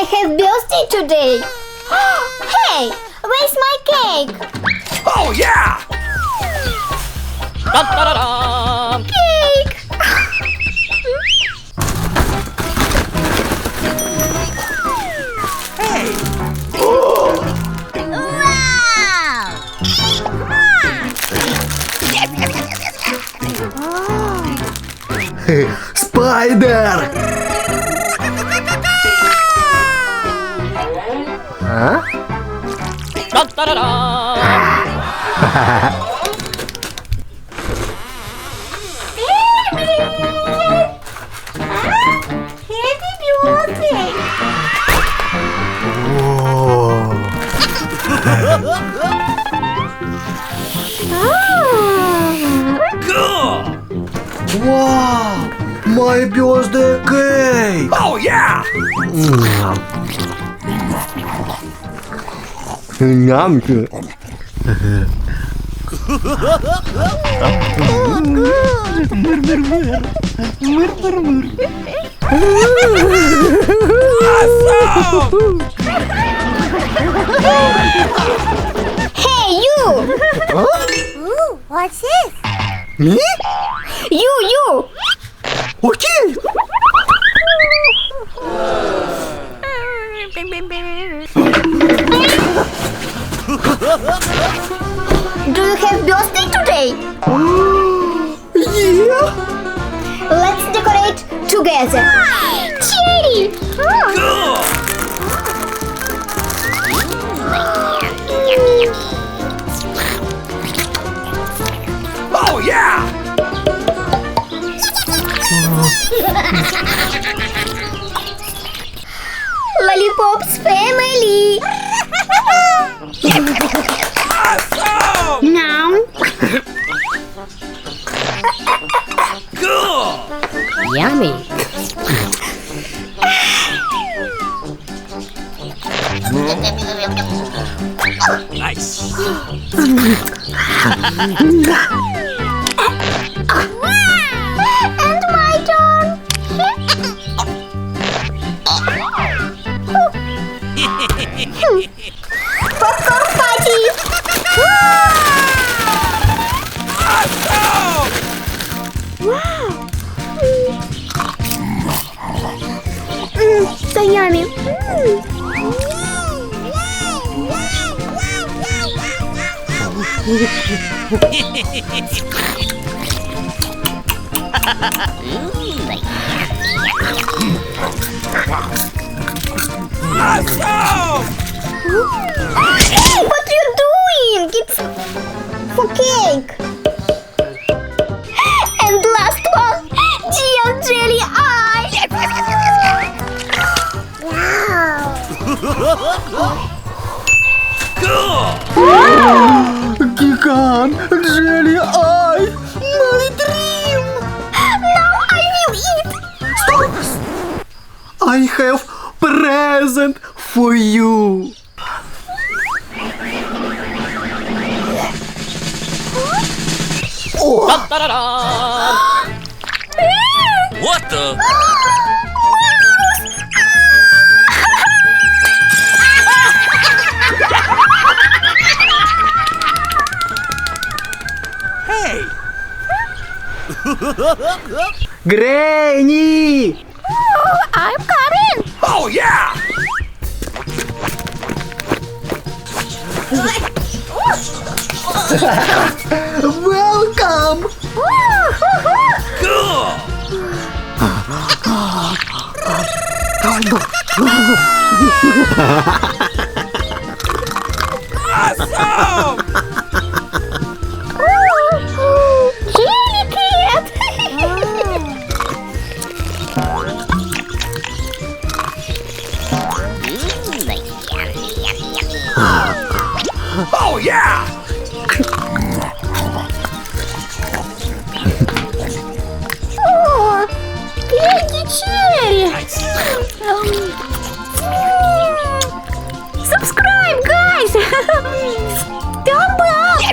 have birthday today. Hey, where's my cake? Oh yeah! Cake! Hey! Spider! Huh? Happy birthday! Wow! My birthday cake! Oh yeah! Ням. Hey, you! Ooh, what's this? Me? You! Okay. Do you have birthday today? Yeah. Let's decorate together. Cherry! Oh yeah! Lollipops family! Awesome! Now, Cool! Yummy. Nice! and my turn! Popcorn party! Awesome! Wow! So yummy! Awesome! What are you doing? It's for cake! And last one! Dear Jelly Eye! Cool! Гигант, Jelly Eye, my dream. Now I will eat! I have present for you. What the? Hey! Granny! I'm coming! Oh yeah! Welcome! Cool! Awesome! Jelly cat! Oh yeah! Oh, Crazy Cherry! Subscribe, guys! Thumb up!